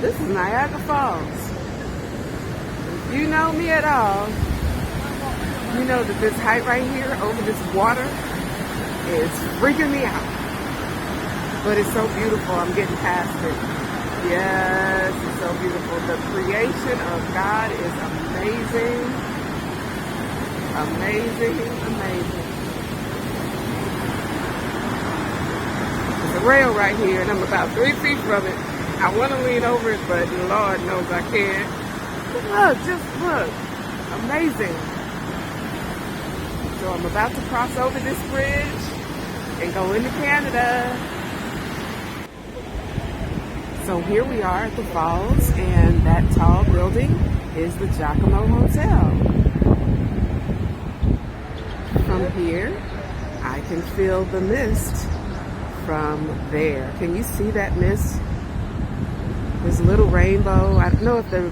This is Niagara Falls. If you know me at all, you know that this height right here over this water is freaking me out. But it's so beautiful. I'm getting past it. Yes, it's so beautiful. The creation of God is amazing. Amazing, amazing. There's a rail right here, and I'm about 3 feet from it. I want to lean over it, but Lord knows I can't. Look, just look. Amazing. So I'm about to cross over this bridge and go into Canada. So here we are at the falls, and that tall building is the Giacomo Hotel. From here, I can feel the mist from there. Can you see that mist? There's a little rainbow. I don't know if the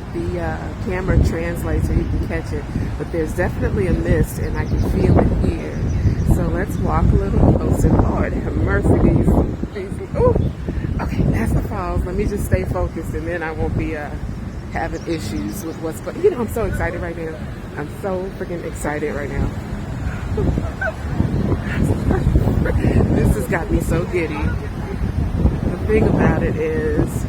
camera translates or you can catch it, but there's definitely a mist, and I can feel it here. So let's walk a little closer. Lord have mercy, these. Ooh. Okay, that's the falls. Let me just stay focused, and then I won't be having issues with what's going. You know, I'm so excited right now. I'm so freaking excited right now. This has got me so giddy. The thing about it is,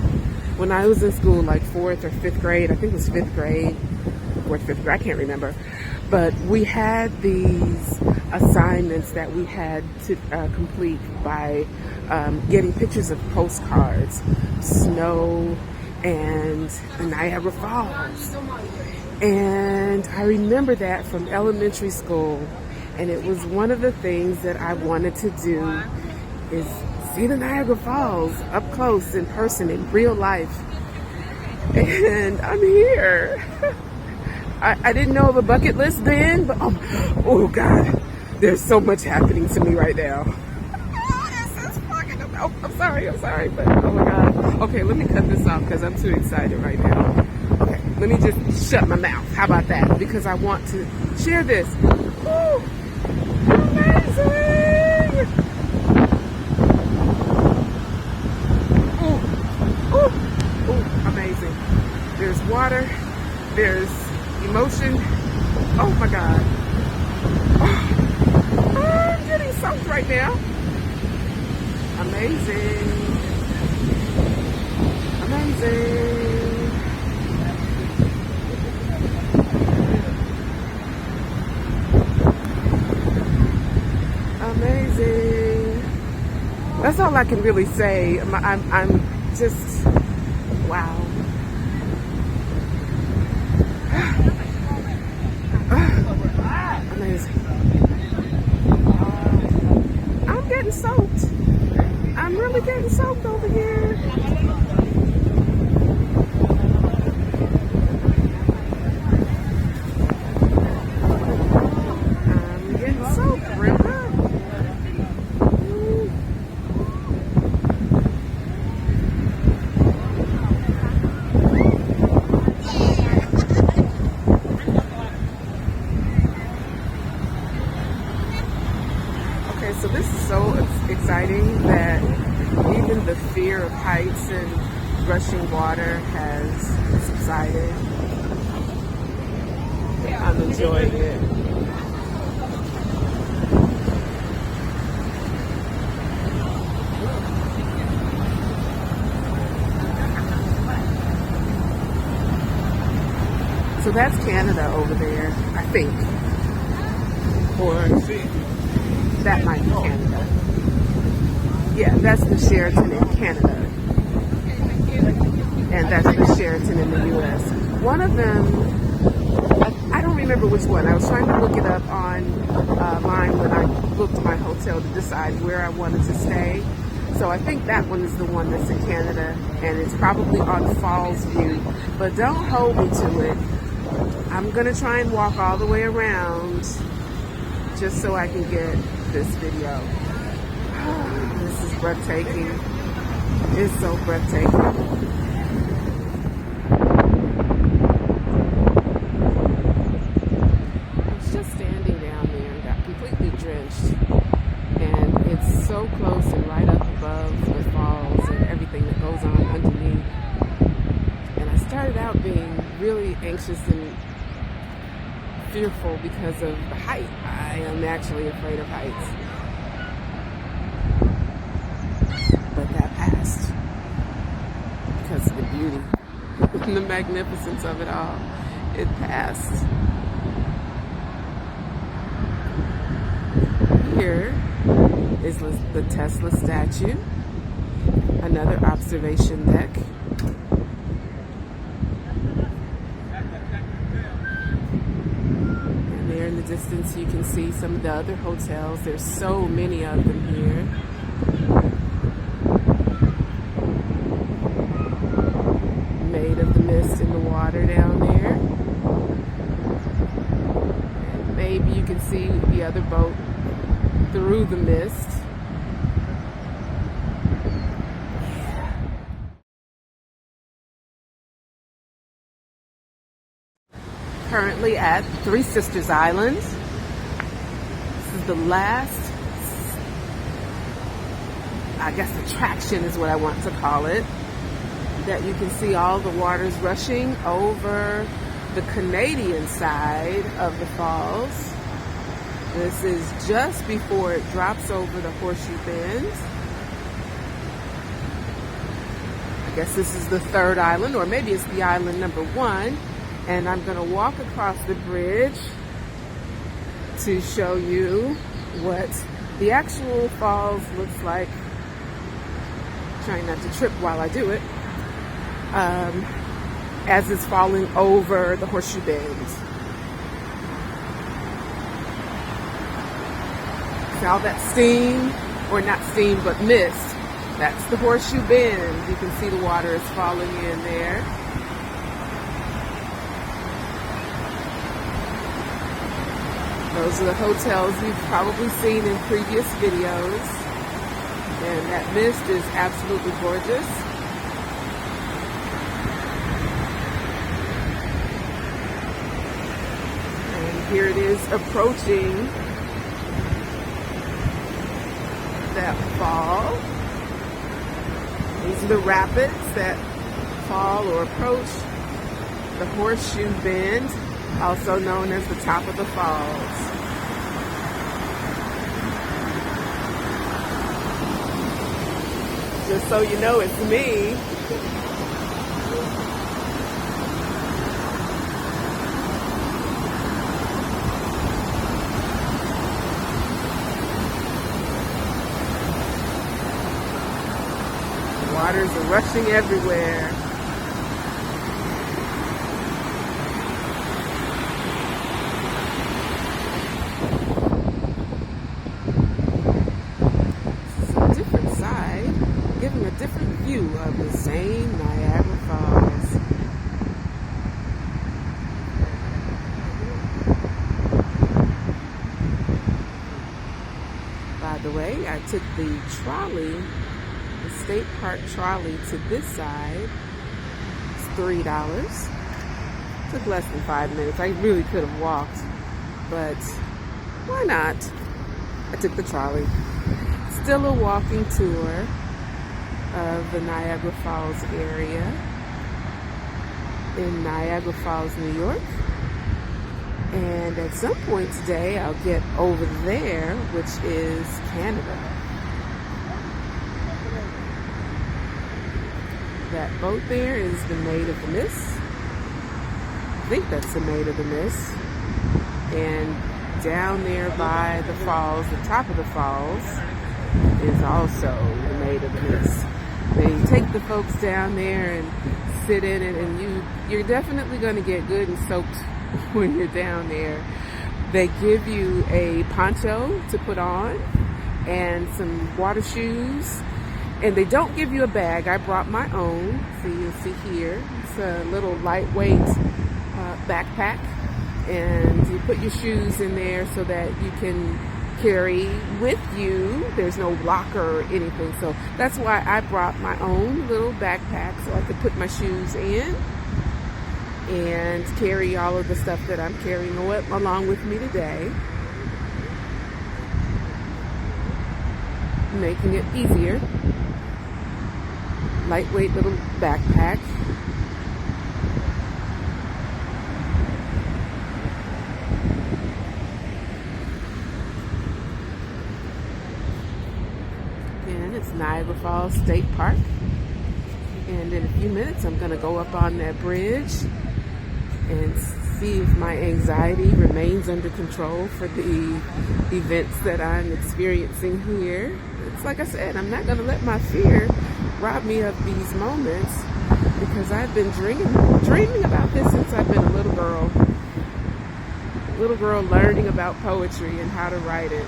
when I was in school, like 4th or 5th grade, I think it was 5th grade, 4th, 5th grade, I can't remember. But we had these assignments that we had to complete by getting pictures of postcards, snow, and the Niagara Falls. And I remember that from elementary school. And it was one of the things that I wanted to do is see the Niagara Falls up close, in person, in real life. And I'm here. I didn't know of a bucket list then, but oh God, there's so much happening to me right now. Oh, I'm sorry, but oh my God. Okay, let me cut this off because I'm too excited right now. Okay, let me just shut my mouth. How about that? Because I want to share this. Woo! Amazing! Ooh, amazing. There's water. There's emotion. Oh my God. Oh, I'm getting soaked right now. Amazing. Amazing. Amazing. That's all I can really say. I'm just, wow. Amazing. I'm getting soaked. I'm really getting soaked over here. I'm getting soaked real good. Okay, so this is so exciting that even the fear of heights and rushing water has subsided. I'm enjoying it. So that's Canada over there, I think. Or that might be Canada. Yeah, that's the Sheraton in Canada. And that's the Sheraton in the U.S. One of them, I don't remember which one. I was trying to look it up online when I booked my hotel to decide where I wanted to stay. So I think that one is the one that's in Canada, and it's probably on Falls View. But don't hold me to it. I'm going to try and walk all the way around just so I can get this video. This is breathtaking. It's so breathtaking. So close and right up above the falls and everything that goes on underneath. started out being really anxious and fearful because of the height. I am naturally afraid of heights. But that passed because of the beauty and the magnificence of it all. It passed. Here is the Tesla statue, another observation deck. And there in the distance you can see some of the other hotels. There's so many of them here. Maid of the mist in the water down there. And maybe you can see the other boat through the mist. Currently at Three Sisters Island. This is the last, I guess, attraction is what I want to call it, that you can see all the waters rushing over the Canadian side of the falls. This is just before it drops over the Horseshoe Bend. I guess this is the third island, or maybe it's the island number 1. And I'm going to walk across the bridge to show you what the actual falls looks like. Trying not to trip while I do it. As it's falling over the Horseshoe Bend. See all that steam, or not steam, but mist. That's the Horseshoe Bend. You can see the water is falling in there. Those are the hotels you've probably seen in previous videos. And that mist is absolutely gorgeous. And here it is approaching that fall. These are the rapids that fall or approach the Horseshoe Bend, also known as the top of the falls. Just so you know, it's me. The waters are rushing everywhere. Different view of the same Niagara Falls. By the way, I took the trolley, the state park trolley, to this side. It's $3. Took less than 5 minutes. I really could have walked, but why not? I took the trolley. Still a walking tour of the Niagara Falls area in Niagara Falls, New York. And at some point today, I'll get over there, which is Canada. That boat there is the Maid of the Mist. I think that's the Maid of the Mist. And down there by the falls, the top of the falls, is also the Maid of the Mist. They take the folks down there and sit in it, and you're definitely going to get good and soaked when you're down there. They give you a poncho to put on and some water shoes, and they don't give you a bag. I brought my own. So you'll see here, it's a little lightweight backpack, and you put your shoes in there so that you can carry with you. There's no locker or anything, so that's why I brought my own little backpack so I could put my shoes in and carry all of the stuff that I'm carrying along with me today, making it easier. Lightweight little backpack. And it's Niagara Falls State Park. And in a few minutes, I'm going to go up on that bridge and see if my anxiety remains under control for the events that I'm experiencing here. It's like I said, I'm not going to let my fear rob me of these moments, because I've been dreaming about this since I've been a little girl. Little girl learning about poetry and how to write it.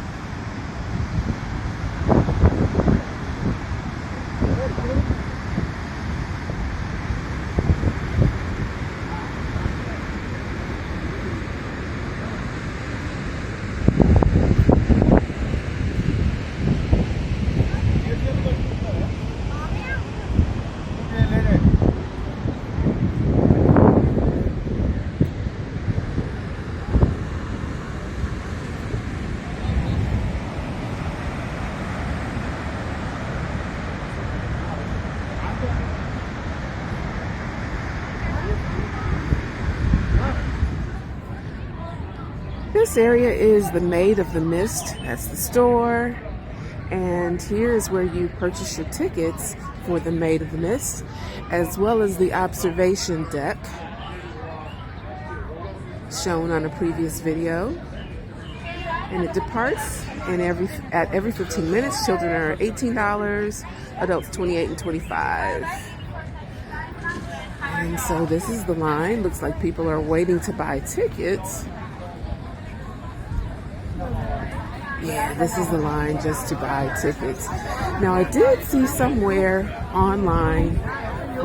This area is the Maid of the Mist. That's the store. And here is where you purchase your tickets for the Maid of the Mist, as well as the observation deck shown on a previous video. And it departs at every 15 minutes. Children are $18, adults $28 and $25. And so this is the line. Looks like people are waiting to buy tickets. Yeah, this is the line just to buy tickets. Now, I did see somewhere online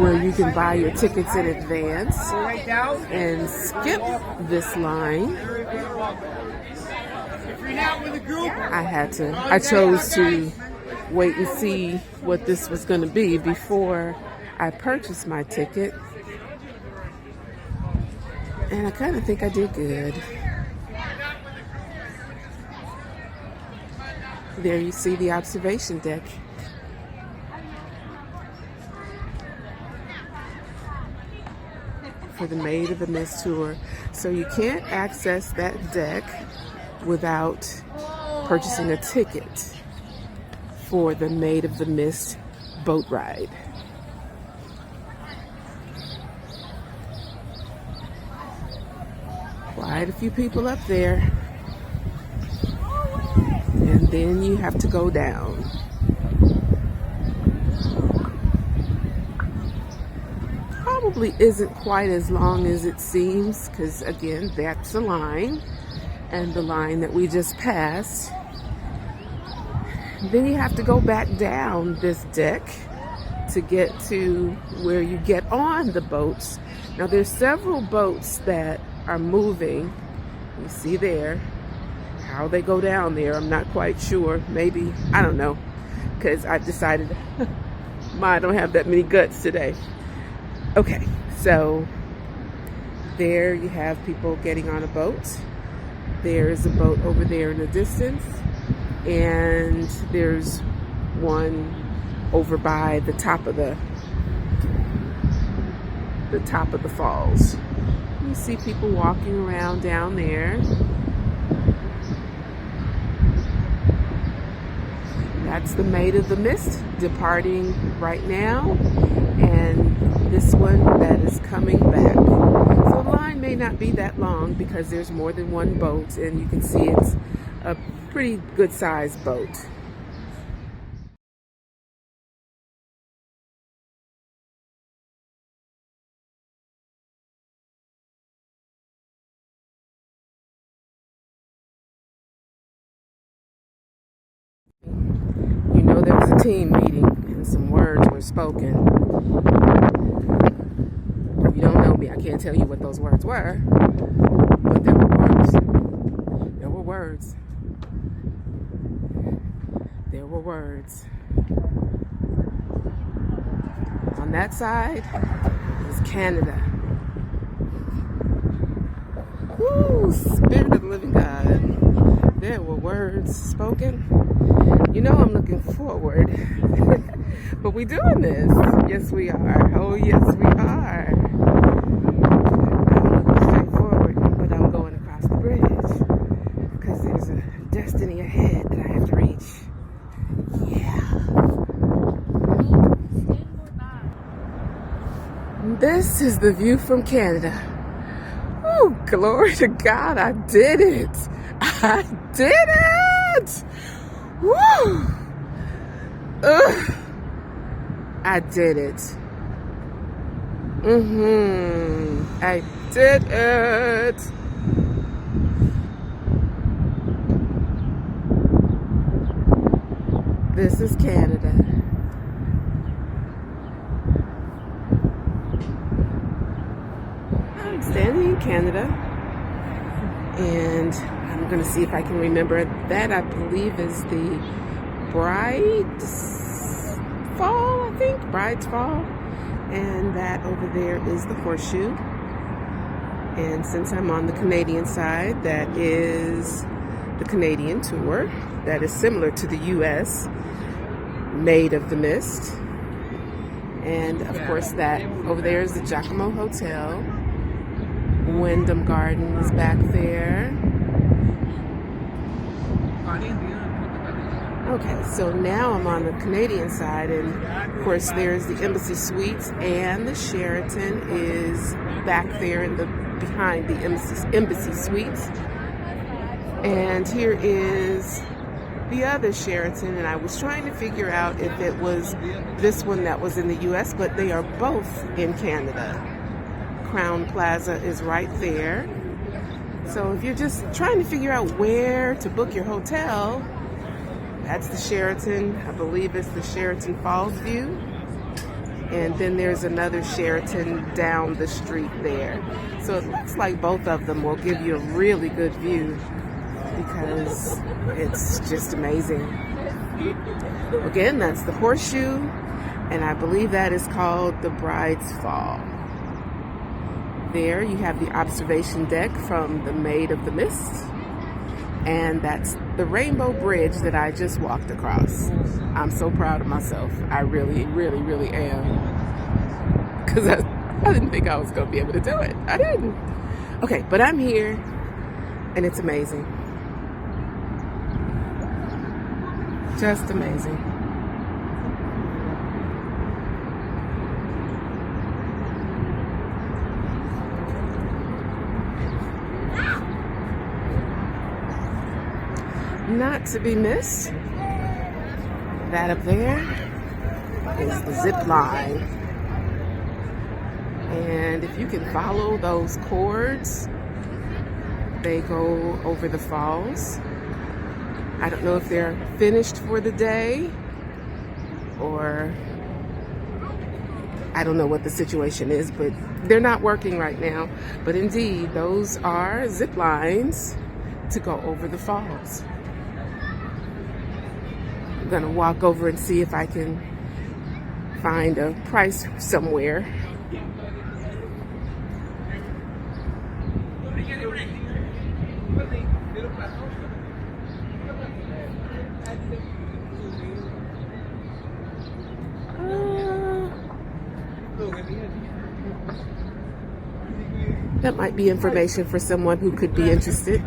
where you can buy your tickets in advance and skip this line. I chose to wait and see what this was going to be before I purchased my ticket. And I kind of think I did good. There you see the observation deck. For the Maid of the Mist tour. So you can't access that deck without purchasing a ticket for the Maid of the Mist boat ride. Quite a few people up there. And then you have to go down. Probably isn't quite as long as it seems, because again, that's the line, and the line that we just passed. Then you have to go back down this deck to get to where you get on the boats. Now there's several boats that are moving. You see there. How they go down there, I'm not quite sure. Maybe, I don't know, because I've decided I don't have that many guts today. Okay, so there you have people getting on a boat. There's a boat over there in the distance, and there's one over by the top of the falls. You see people walking around down there. That's the Maid of the Mist departing right now, and this one that is coming back. So the line may not be that long because there's more than one boat, and you can see it's a pretty good sized boat. You know, there was a team meeting and some words were spoken. If you don't know me, I can't tell you what those words were, but there were words. There were words. There were words. On that side is Canada. Woo, Spirit of the living God. There were words spoken. You know I'm looking forward. But we doing this. Yes, we are. Oh, yes, we are. I'm looking straight forward, but I'm going across the bridge because there's a destiny ahead that I have to reach. Yeah. And this is the view from Canada. Oh, glory to God, I did it. I did it. Woo. Ugh. I did it. I did it. This is Canada. I'm standing in Canada, and I'm going to see if I can remember that. I believe is the Bride's Fall, I think. Bride's Fall. And that over there is the Horseshoe. And since I'm on the Canadian side, that is the Canadian tour. That is similar to the U.S. Maid of the Mist. And of course that over there is the Giacomo Hotel. Wyndham Garden is back there. Okay, so now I'm on the Canadian side, and of course there's the Embassy Suites, and the Sheraton is back there in the behind the Embassy Suites. And here is the other Sheraton, and I was trying to figure out if it was this one that was in the US, but they are both in Canada. Crown Plaza is right there. So if you're just trying to figure out where to book your hotel, that's the Sheraton. I believe it's the Sheraton Falls view. And then there's another Sheraton down the street there. So it looks like both of them will give you a really good view because it's just amazing. Again, that's the Horseshoe, and I believe that is called the Bride's Fall. There you have the observation deck from the Maid of the Mist. And that's the Rainbow Bridge that I just walked across. I'm so proud of myself. I really, really, really am. Because I didn't think I was going to be able to do it. I didn't. Okay, but I'm here, and it's amazing. Just amazing. Not to be missed, that up there is the zip line. And if you can follow those cords, they go over the falls. I don't know if they're finished for the day or I don't know what the situation is, but they're not working right now. But indeed, those are zip lines to go over the falls. I'm gonna walk over and see if I can find a price somewhere. That might be information for someone who could be interested.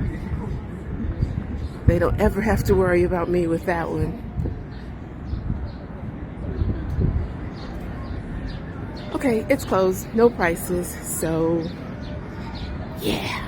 They don't ever have to worry about me with that one. Okay, it's closed, no prices, so yeah.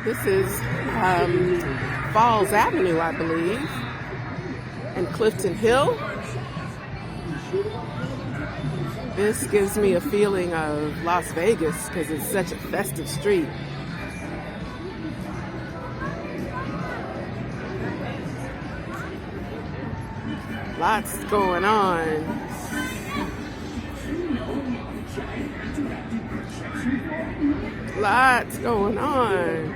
This is Falls Avenue, I believe, and Clifton Hill. This gives me a feeling of Las Vegas because it's such a festive street. Lots going on. Lots going on.